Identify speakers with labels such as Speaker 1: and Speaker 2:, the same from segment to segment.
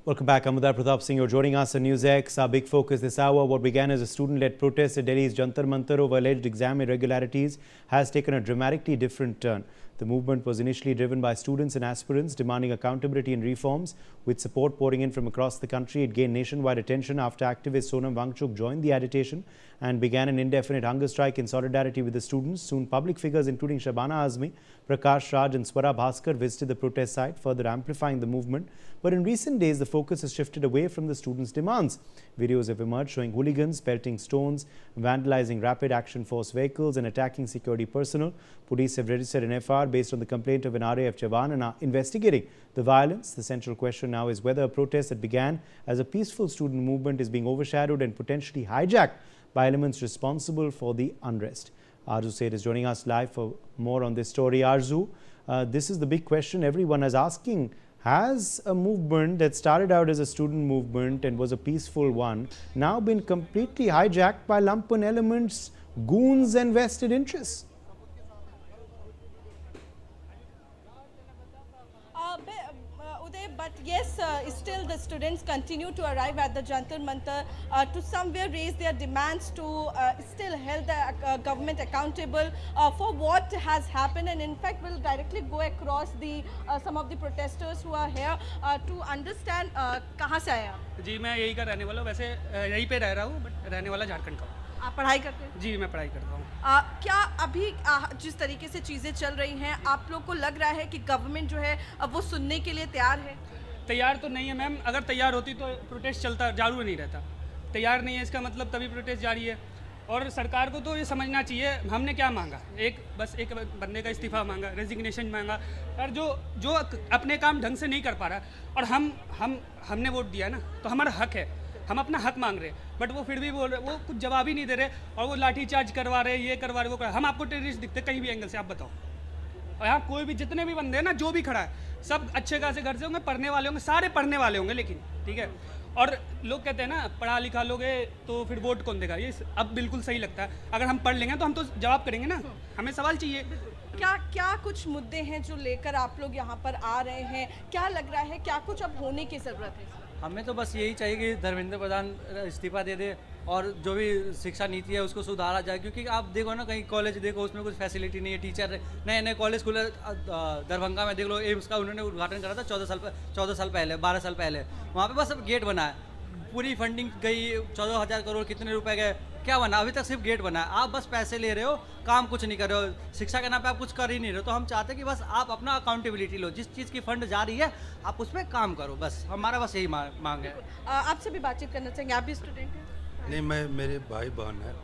Speaker 1: Welcome back. I'm Uday Pratap Singh. You're joining us on News X. Our big focus this hour, what began as a student-led protest at Delhi's Jantar Mantar over alleged exam irregularities, has taken a dramatically different turn. The movement was initially driven by students and aspirants demanding accountability and reforms. With support pouring in from across the country, it gained nationwide attention after activist Sonam Wangchuk joined the agitation and began an indefinite hunger strike in solidarity with the students. Soon, public figures including Shabana Azmi, Prakash Raj and Swara Bhaskar visited the protest site, further amplifying the movement. But in recent days, the focus has shifted away from the students' demands. Videos have emerged showing hooligans pelting stones, vandalizing rapid action force vehicles and attacking security personnel. Police have registered an FIR based on the complaint of an RAF Jawan and are investigating the violence. The central question now is whether a protest that began as a peaceful student movement is being overshadowed and potentially hijacked by elements responsible for the unrest. Arzu Said is joining us live for more on this story. Arzu, this is the big question everyone is asking. Has a movement that started out as a student movement and was a peaceful one now been completely hijacked by lumpen elements, goons and vested interests?
Speaker 2: But yes, still the students continue to arrive at the Jantar Mantar to somewhere raise their demands to still hold the government accountable for what has happened, and in fact will directly go across the some of the protesters who are here to understand कहाँ से आए आप?
Speaker 3: जी मैं यही का रहने वाला हूँ, वैसे यहीं पे रह रहा हूँ बट रहने वाला झारखंड का हूँ।
Speaker 2: आप पढ़ाई करते हैं?
Speaker 3: जी मैं पढ़ाई करता हूँ।
Speaker 2: क्या अभी जिस तरीके से चीज़ें चल रही हैं, आप लोग को लग रहा है कि गवर्नमेंट जो है अब वो सुनने के लिए तैयार है?
Speaker 3: तैयार तो नहीं है मैम, अगर तैयार होती तो प्रोटेस्ट चलता जारू नहीं रहता। तैयार नहीं है इसका मतलब तभी प्रोटेस्ट जारी है। और सरकार को तो ये समझना चाहिए हमने क्या मांगा, बस एक बंदे का इस्तीफा मांगा, रेजिग्नेशन मांगा, और जो अपने काम ढंग से नहीं कर पा रहा, और हमने वोट दिया ना तो हमारा हक है, हम अपना हक मांग रहे हैं, बट वो फिर भी बोल रहे, वो कुछ जवाब ही नहीं दे रहे, और वो लाठी चार्ज करवा रहे, ये करवा रहे, वो कर। हम आपको टेररिस्ट दिखते कहीं भी एंगल से, आप बताओ। और यहाँ कोई भी जितने भी बंदे हैं ना, जो भी खड़ा है, सब अच्छे खासे घर से होंगे, पढ़ने वाले होंगे, सारे पढ़ने वाले होंगे, लेकिन ठीक है। और लोग कहते हैं ना पढ़ा लिखा लोगे तो फिर वोट कौन देगा, ये अब बिल्कुल सही लगता है। अगर हम पढ़ लेंगे तो हम तो जवाब करेंगे ना, हमें सवाल चाहिए।
Speaker 2: क्या कुछ मुद्दे हैं जो लेकर आप लोग यहाँ पर आ रहे हैं? क्या लग रहा है, क्या कुछ अब होने की ज़रूरत है?
Speaker 4: हमें तो बस यही चाहिए कि धर्मेंद्र प्रधान इस्तीफा दे दे और जो भी शिक्षा नीति है उसको सुधारा जाए, क्योंकि आप देखो ना कहीं कॉलेज देखो उसमें कुछ फैसिलिटी नहीं है। टीचर नए नए कॉलेज खुले, दरभंगा में देख लो, एम्स का उन्होंने उद्घाटन करा था 14 साल पहले, 12 साल पहले। वहाँ पे बस अब गेट बना है, पूरी फंडिंग गई 14,000 करोड़ कितने रुपए गए, क्या बना? अभी तक सिर्फ गेट बना है। आप बस पैसे ले रहे हो, काम कुछ नहीं कर रहे हो, शिक्षा के नाम पे आप कुछ कर ही नहीं रहे हो। तो हम चाहते हैं कि बस आप अपना अकाउंटेबिलिटी लो, जिस चीज़ की फंड जा रही है आप उस पर काम करो, बस हमारा बस यही मांग है।
Speaker 2: आपसे भी बातचीत करना चाहेंगे, आप भी स्टूडेंट हैं?
Speaker 5: नहीं, मेरे भाई बहन है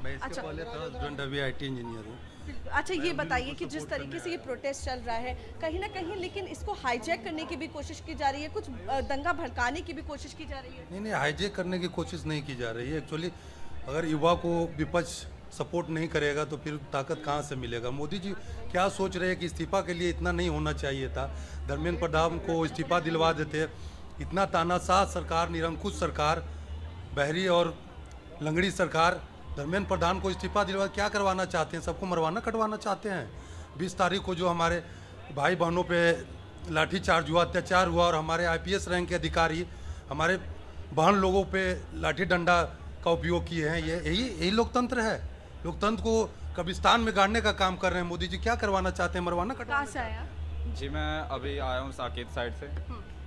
Speaker 5: मैं इसके
Speaker 2: अच्छा।
Speaker 5: पहले था स्टूडेंट, अभी IT इंजीनियर हूँ।
Speaker 2: अच्छा, ये बताइए कि जिस तरीके से ये प्रोटेस्ट चल रहा है कहीं ना कहीं, लेकिन इसको हाईजैक करने की भी कोशिश की जा रही है, कुछ दंगा भड़काने की भी कोशिश की जा रही है।
Speaker 5: नहीं, हाईजैक करने की कोशिश नहीं की जा रही है। एक्चुअली अगर युवा को विपक्ष सपोर्ट नहीं करेगा तो फिर ताकत कहाँ से मिलेगा? मोदी जी क्या सोच रहे हैं कि इस्तीफा के लिए इतना नहीं होना चाहिए था, धर्मेंद्र प्रधान को इस्तीफा दिलवा देते। इतना तानाशाह सरकार, निरंकुश सरकार, बहरी और लंगड़ी सरकार, धर्मेंद्र प्रधान को इस्तीफा दिलवा क्या करवाना चाहते हैं? सबको मरवाना कटवाना चाहते हैं। 20 तारीख को जो हमारे भाई बहनों पे लाठीचार्ज हुआ, अत्याचार हुआ, और हमारे IPS रैंक के अधिकारी हमारे बहन लोगों पे लाठी डंडा का उपयोग किए हैं। यही लोकतंत्र है। लोकतंत्र को कब्रिस्तान में गाड़ने का काम कर रहे हैं मोदी जी। क्या करवाना चाहते हैं? मरवाना कटवाना।
Speaker 2: कहाँ से आया?
Speaker 6: जी मैं अभी आया हूँ साकेत साइड से,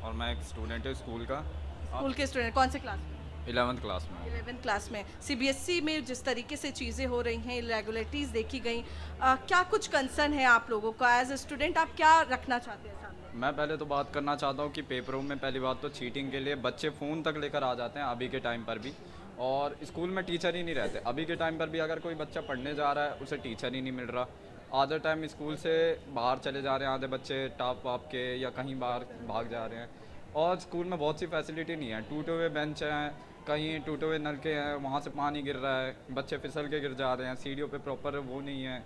Speaker 6: और मैं एक स्टूडेंट हूँ स्कूल का।
Speaker 2: स्कूल के स्टूडेंट कौन से क्लास में?
Speaker 6: 11th क्लास में।
Speaker 2: 11th क्लास में। CBSE में जिस तरीके से चीज़ें हो रही हैं, इरेगुलरिटीज़ देखी गई, क्या कुछ कंसर्न है आप लोगों का? एज ए स्टूडेंट आप क्या रखना चाहते हैं सामने?
Speaker 6: मैं पहले तो बात करना चाहता हूँ कि पेपरों में पहली बात तो चीटिंग के लिए बच्चे फ़ोन तक लेकर आ जाते हैं अभी के टाइम पर भी, और स्कूल में टीचर ही नहीं रहते। अभी के टाइम पर भी अगर कोई बच्चा पढ़ने जा रहा है उसे टीचर ही नहीं मिल रहा। आधे टाइम स्कूल से बाहर चले जा रहे हैं, आधे बच्चे टॉप वाप के या कहीं बाहर भाग जा रहे हैं, और स्कूल में बहुत सी फैसिलिटी नहीं है। टूटे हुए बेंच हैं, कहीं टूटे हुए नलके हैं, वहाँ से पानी गिर रहा है, बच्चे फिसल के गिर जा रहे हैं, सीढ़ियों पे प्रॉपर वो नहीं है।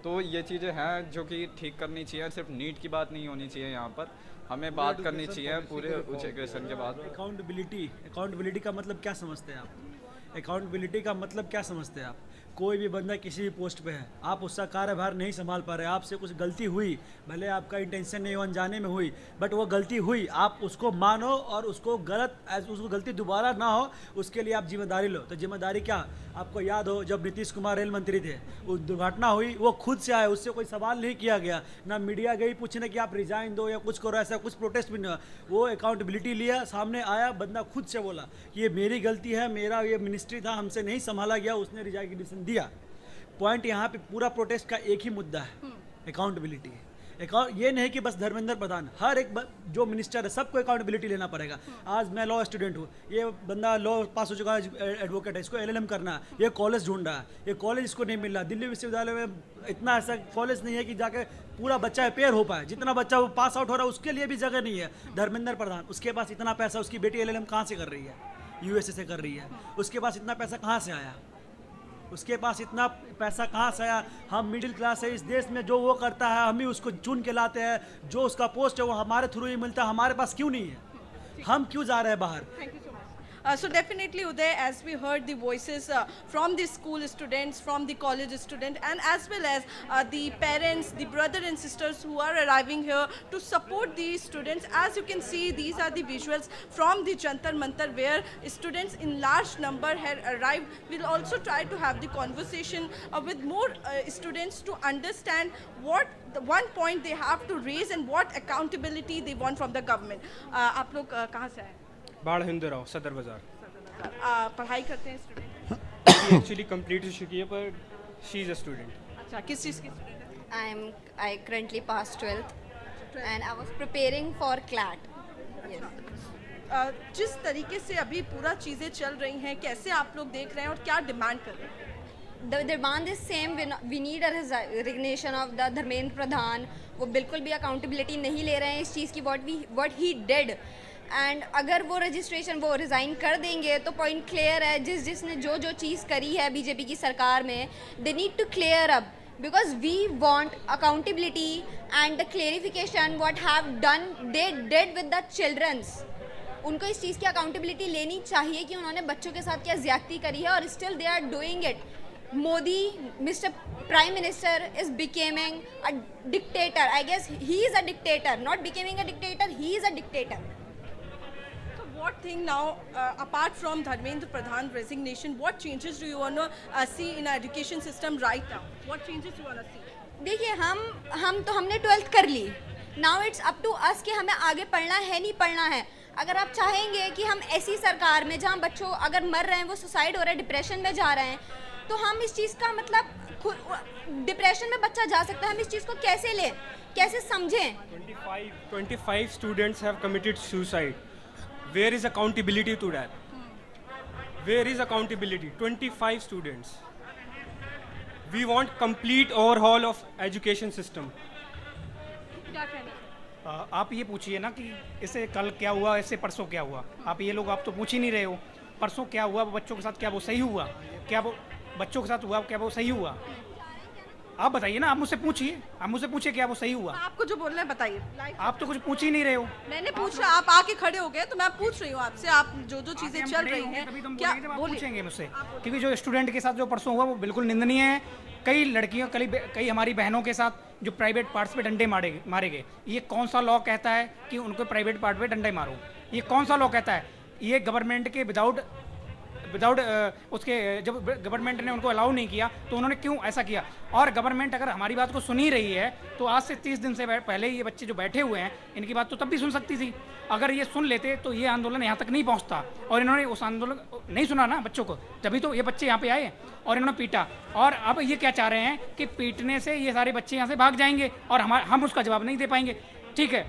Speaker 6: तो ये चीज़ें हैं जो कि ठीक करनी चाहिए। सिर्फ नीट की बात नहीं होनी चाहिए, यहाँ पर हमें बात करनी चाहिए पूरे उच्च एजुकेशन के बाद।
Speaker 7: अकाउंटेबिलिटी का मतलब क्या समझते हैं आप? अकाउंटेबिलिटी का मतलब क्या समझते हैं आप?
Speaker 4: कोई भी बंदा किसी भी पोस्ट पे है, आप उसका कार्यभार नहीं संभाल पा रहे, आपसे कुछ गलती हुई, भले आपका इंटेंशन नहीं हो, अनजाने में हुई, बट वो गलती हुई, आप उसको मानो और उसको उसको गलती दोबारा ना हो उसके लिए आप जिम्मेदारी लो। तो जिम्मेदारी क्या, आपको याद हो जब नीतीश कुमार रेल मंत्री थे, वो दुर्घटना हुई, वो खुद से आए, उससे कोई सवाल नहीं किया गया, ना मीडिया गई पूछने कि आप रिजाइन दो या कुछ करो, ऐसा कुछ प्रोटेस्ट भी नहीं हुआ। वो अकाउंटेबिलिटी लिया, सामने आया, बंदा खुद से बोला कि ये मेरी गलती है, मेरा ये मिनिस्ट्री था, हमसे नहीं संभाला गया, उसने रिजाइग्नेशन दिया। पॉइंट यहाँ पे पूरा प्रोटेस्ट का एक ही मुद्दा है, अकाउंटेबिलिटी है। ये नहीं कि बस धर्मेंद्र प्रधान, हर एक जो मिनिस्टर है सबको अकाउंटेबिलिटी लेना पड़ेगा। आज मैं लॉ स्टूडेंट हूँ, ये बंदा लॉ पास हो चुका है, एडवोकेट है, इसको LLM करना है, ये कॉलेज ढूंढ रहा है, ये कॉलेज इसको नहीं मिल रहा। दिल्ली विश्वविद्यालय में इतना ऐसा कॉलेज नहीं है कि जाके पूरा बच्चा अपेयर हो पाए, जितना बच्चा वो पास आउट हो रहा है उसके लिए भी जगह नहीं है। धर्मेंद्र प्रधान, उसके पास इतना पैसा, उसकी बेटी LLM कहाँ से कर रही है, USA से कर रही है, उसके पास इतना पैसा कहाँ से आया, उसके पास इतना पैसा कहाँ से आया। हम मिडिल क्लास है इस देश में, जो वो करता है हम ही उसको चुन के लाते हैं, जो उसका पोस्ट है वो हमारे थ्रू ही मिलता है, हमारे पास क्यों नहीं है, हम क्यों जा रहे हैं बाहर।
Speaker 2: Thank you so much. So definitely, Uday, as we heard the voices from the school students, from the college student, and as well as the parents, the brother and sisters who are arriving here to support these students. As you can see, these are the visuals from the Jantar Mantar where students in large number had arrived. We'll also try to have the conversation with more students to understand what the one point they have to raise and what accountability they want from the government. आप लोग कहाँ से आए?
Speaker 3: बाढ़ हिंदुराव सदर बाज़ार।
Speaker 2: पढ़ाई करते हैं स्टूडेंट?
Speaker 3: एक्चुअली कंप्लीट हो चुकी है पर शी इज़ अ स्टूडेंट।
Speaker 2: अच्छा, किस चीज़ की स्टूडेंट है?
Speaker 7: I currently passed 12th and I was preparing for CLAT. Yes.
Speaker 2: जिस तरीके से अभी पूरा चीज़ें चल रही हैं, कैसे आप लोग देख रहे हैं और क्या डिमांड कर रहे हैं?
Speaker 7: The demand is same. We need a resignation of the Dharmendra Pradhan. वो बिल्कुल भी अकाउंटेबिलिटी नहीं ले रहे हैं इस चीज़ की, what he did. एंड अगर वो रजिस्ट्रेशन वो रिज़ाइन कर देंगे तो पॉइंट क्लियर है, जिसने जो चीज़ करी है बीजेपी की सरकार में, they need to clear up because we want accountability and the clarification what have done they did with the childrens. उनको इस चीज़ की अकाउंटेबिलिटी लेनी चाहिए कि उन्होंने बच्चों के साथ क्या ज़्यादती करी है और still they are doing it. Modi, mister prime minister is becoming a dictator. I guess he is a dictator, not becoming a dictator, he is a dictator.
Speaker 2: What thing now, apart from Dharmendra Pradhan resignation, what changes do you want to see in our education system right now? What changes do you want to see?
Speaker 7: देखिए, हमने 12th कर ली, now it's up to us कि हमें आगे पढ़ना है नहीं पढ़ना है। अगर आप चाहेंगे कि हम ऐसी सरकार में जहाँ बच्चों अगर मर रहे हैं, वो सुसाइड हो रहे हैं, डिप्रेशन में जा रहे हैं, तो हम इस चीज़ का मतलब डिप्रेशन में बच्चा जा सकता है, हम इस चीज़ को कैसे लें, कैसे समझें।
Speaker 3: 25 students have committed suicide. Where is accountability to that? Where is accountability? 25 students. We want complete overhaul of education system.
Speaker 2: क्या कहना?
Speaker 8: आप ये पूछिए ना कि इससे कल क्या हुआ, इससे परसों क्या हुआ। आप ये लोग आप तो पूछ ही नहीं रहे हो। परसों क्या हुआ बच्चों के साथ, क्या वो सही हुआ, क्या वो बच्चों के साथ हुआ, क्या वो सही हुआ। आप बताइए ना, आप मुझसे पूछिए क्या वो सही हुआ।
Speaker 2: आपको जो बोलना है बताइए।
Speaker 8: आप तो कुछ पूछ ही नहीं रहे हो।
Speaker 2: मैंने पूछा, आप आके खड़े हो गए तो मैं पूछ रही हूँ आपसे, आप जो चीजें चल रही हैं क्या
Speaker 8: पूछेंगे मुझसे, क्योंकि जो स्टूडेंट के साथ जो परसों हुआ वो बिल्कुल निंदनीय है। कई लड़कियों, कई हमारी बहनों के साथ जो प्राइवेट पार्ट्स पे डंडे मारे गए। ये कौन सा लॉ कहता है कि उनको प्राइवेट पार्ट पे डंडे मारो? ये कौन सा लॉ कहता है? ये गवर्नमेंट के विदाउट उसके जब गवर्नमेंट ने उनको अलाउ नहीं किया तो उन्होंने क्यों ऐसा किया? और गवर्नमेंट अगर हमारी बात को सुन ही रही है तो आज से 30 दिन से पहले ये बच्चे जो बैठे हुए हैं, इनकी बात तो तब भी सुन सकती थी। अगर ये सुन लेते तो ये आंदोलन यहाँ तक नहीं पहुँचता। और इन्होंने उस आंदोलन नहीं सुना ना बच्चों को, तभी तो ये बच्चे यहाँ पे आए और इन्होंने पीटा। और अब ये क्या चाह रहे हैं कि पीटने से ये सारे बच्चे यहाँ से भाग जाएंगे और हम उसका जवाब नहीं दे पाएंगे। ठीक है,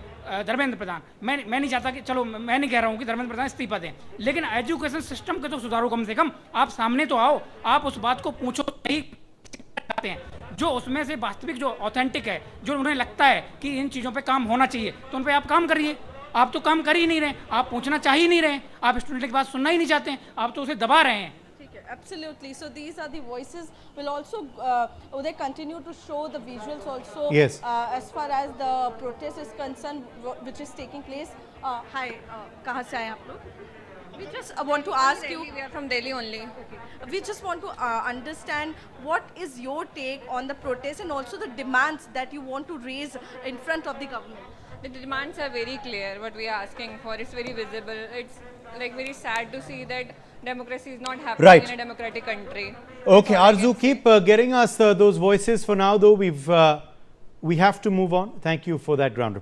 Speaker 8: धर्मेंद्र प्रधान, मैं नहीं चाहता कि, चलो मैं नहीं कह रहा हूँ कि धर्मेंद्र प्रधान इस्तीफा दें, लेकिन एजुकेशन सिस्टम के तो सुधारो कम से कम। आप सामने तो आओ, आप उस बात को पूछो नहीं चाहते हैं जो उसमें से वास्तविक, जो ऑथेंटिक है, जो उन्हें लगता है कि इन चीज़ों पे काम होना चाहिए, तो उन पे आप काम करिए। आप तो काम कर ही नहीं रहे, आप पूछना चाह ही नहीं रहे, आप स्टूडेंट की बात सुनना ही नहीं चाहते हैं, आप तो उसे दबा रहे हैं।
Speaker 2: Absolutely. So these are the voices. We'll also they continue to show the visuals also.
Speaker 1: Yes.
Speaker 2: As far as the protest is concerned, which is taking place. Hi, कहाँ से आए आप लोग? We just want to ask you,
Speaker 7: We are from Delhi only.
Speaker 2: we just want to understand what is your take on the protest and also the demands that you want to raise in front of the government.
Speaker 9: The demands are very clear, what we are asking for. It's very visible. It's like very sad to see that democracy is not happening
Speaker 1: Right.
Speaker 9: in a democratic country.
Speaker 1: Okay, Arzu, keep getting us those voices. For now, though, we have to move on. Thank you for that ground report.